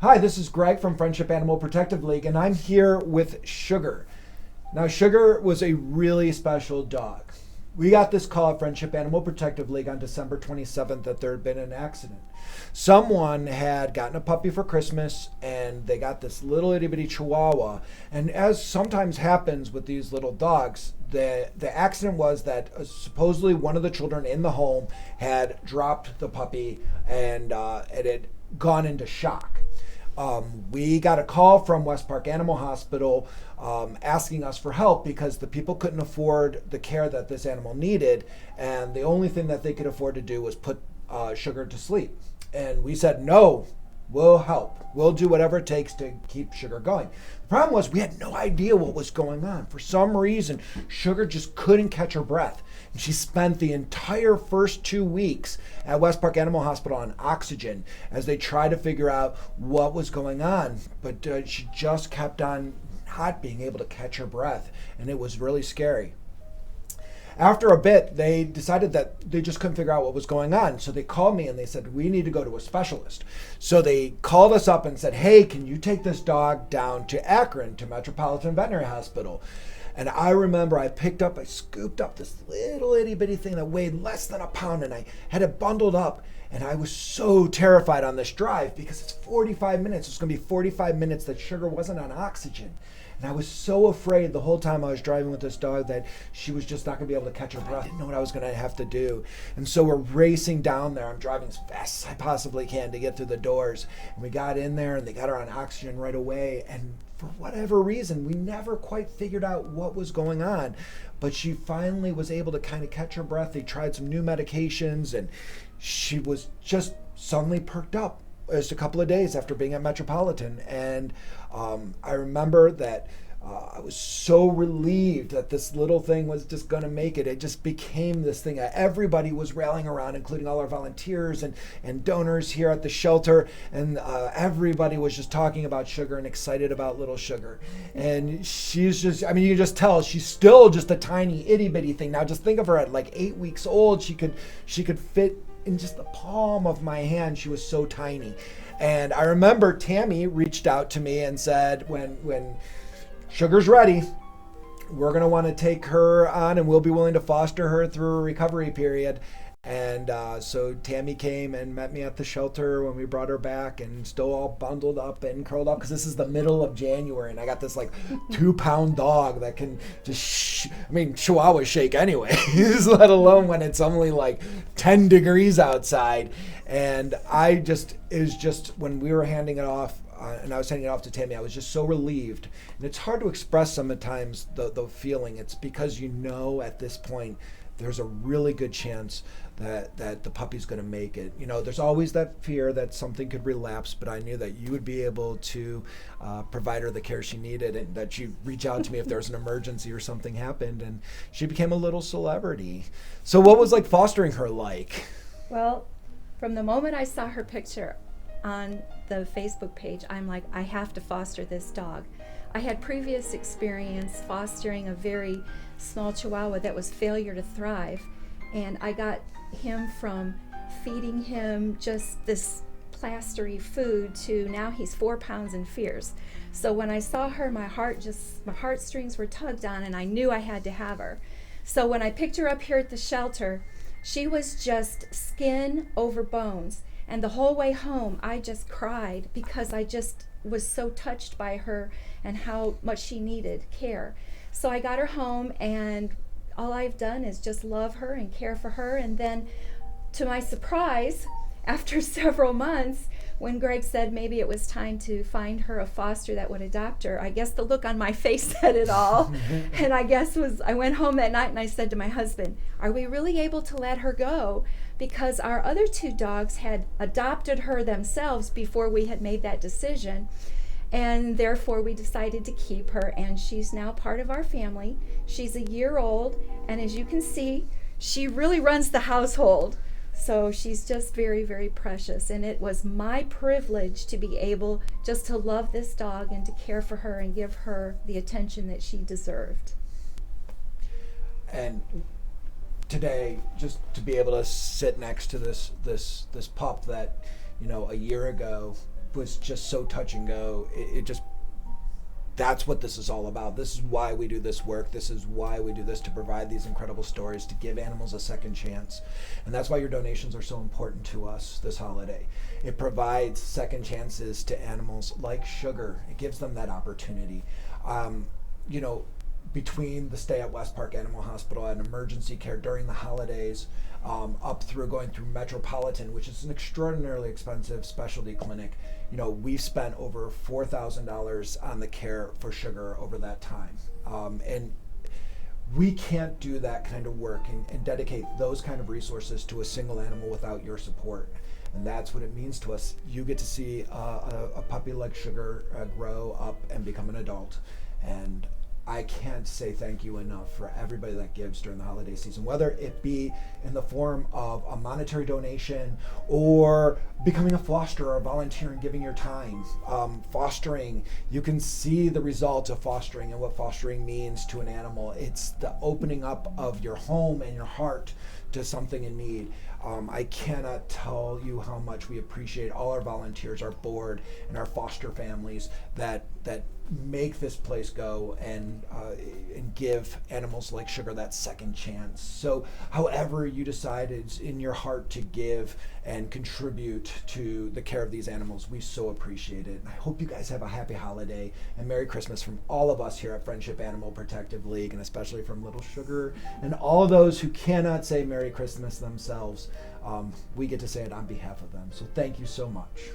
Hi, this is Greg from Friendship Animal Protective League, and I'm here with Sugar. Now, Sugar was a really special dog. We got this call at Friendship Animal Protective League on December 27th that there had been an accident. Someone had gotten a puppy for Christmas, and they got this little itty-bitty Chihuahua. And as sometimes happens with these little dogs, the accident was that supposedly one of the children in the home had dropped the puppy, and it had gone into shock. We got a call from West Park Animal Hospital asking us for help because the people couldn't afford the care that this animal needed, and the only thing that they could afford to do was put Sugar to sleep. And we said, no, we'll help. We'll do whatever it takes to keep Sugar going. The problem was we had no idea what was going on. For some reason, Sugar just couldn't catch her breath. And she spent the entire first 2 weeks at West Park Animal Hospital on oxygen as they tried to figure out what was going on. But she just kept on not being able to catch her breath, and it was really scary. After a bit, they decided that they just couldn't figure out what was going on. So they called me and they said, we need to go to a specialist. So they called us up and said, hey, can you take this dog down to Akron, to Metropolitan Veterinary Hospital? And I remember I scooped up this little itty bitty thing that weighed less than a pound, and I had it bundled up. And I was so terrified on this drive because it's 45 minutes. It's going to be 45 minutes that Sugar wasn't on oxygen. And I was so afraid the whole time I was driving with this dog that she was just not going to be able to catch her breath. I didn't know what I was going to have to do. And so we're racing down there. I'm driving as fast as I possibly can to get through the doors. And we got in there and they got her on oxygen right away. And for whatever reason, we never quite figured out what was going on. But she finally was able to kind of catch her breath. They tried some new medications and she was just suddenly perked up just a couple of days after being at Metropolitan. And I remember that I was so relieved that this little thing was just going to make it. It just became this thing. Everybody was rallying around, including all our volunteers and donors here at the shelter. And everybody was just talking about Sugar and excited about little Sugar. And she's just, I mean, you can just tell she's still just a tiny itty bitty thing. Now just think of her at like 8 weeks old. She could fit in just the palm of my hand. She was so tiny. And I remember Tammy reached out to me and said, when Sugar's ready, we're going to want to take her on and we'll be willing to foster her through a recovery period. And so Tammy came and met me at the shelter when we brought her back, and still all bundled up and curled up because this is the middle of January and I got this like 2-pound dog that can just, Chihuahuas shake anyway, let alone when it's only like 10 degrees outside. And it was just when we were handing it off, and I was handing it off to Tammy, I was just so relieved. And it's hard to express sometimes the feeling. It's because at this point there's a really good chance that the puppy's going to make it. There's always that fear that something could relapse, but I knew that you would be able to provide her the care she needed, and that she'd reach out to me if there was an emergency or something happened, and she became a little celebrity. So what was like fostering her like? Well, from the moment I saw her picture on the Facebook page, I'm like, I have to foster this dog. I had previous experience fostering a very small Chihuahua that was failure to thrive, and I got him from feeding him just this plastery food to now he's 4 pounds and fierce. So when I saw her, my heartstrings were tugged on, and I knew I had to have her. So when I picked her up here at the shelter, she was just skin over bones. And the whole way home, I just cried because I just was so touched by her and how much she needed care. So I got her home, and all I've done is just love her and care for her. And then, to my surprise, after several months, when Greg said maybe it was time to find her a foster that would adopt her, I guess the look on my face said it all. And I went home that night and I said to my husband, are we really able to let her go? Because our other 2 dogs had adopted her themselves before we had made that decision. And therefore we decided to keep her, and she's now part of our family. She's a year old, and as you can see, she really runs the household. So she's just very, very precious. And it was my privilege to be able just to love this dog and to care for her and give her the attention that she deserved. And today, just to be able to sit next to this pup that, a year ago was just so touch and go. It just, that's what this is all about. This is why we do this work. This is why we do this, to provide these incredible stories, to give animals a second chance. And that's why your donations are so important to us this holiday. It provides second chances to animals like Sugar. It gives them that opportunity. You know, between the stay at West Park Animal Hospital and emergency care during the holidays, up through going through Metropolitan, which is an extraordinarily expensive specialty clinic, you know, we've spent over $4,000 on the care for Sugar over that time. And we can't do that kind of work and dedicate those kind of resources to a single animal without your support. And that's what it means to us. You get to see a puppy like Sugar grow up and become an adult. And I can't say thank you enough for everybody that gives during the holiday season, whether it be in the form of a monetary donation or becoming a foster or a volunteer and giving your time. Fostering, you can see the result of fostering and what fostering means to an animal. It's the opening up of your home and your heart to something in need. I cannot tell you how much we appreciate all our volunteers, our board, and our foster families that make this place go and give animals like Sugar that second chance. So however you decide it's in your heart to give and contribute to the care of these animals, we so appreciate it. I hope you guys have a happy holiday and Merry Christmas from all of us here at Friendship Animal Protective League, and especially from little Sugar and all those who cannot say Merry Christmas themselves. We get to say it on behalf of them. So thank you so much.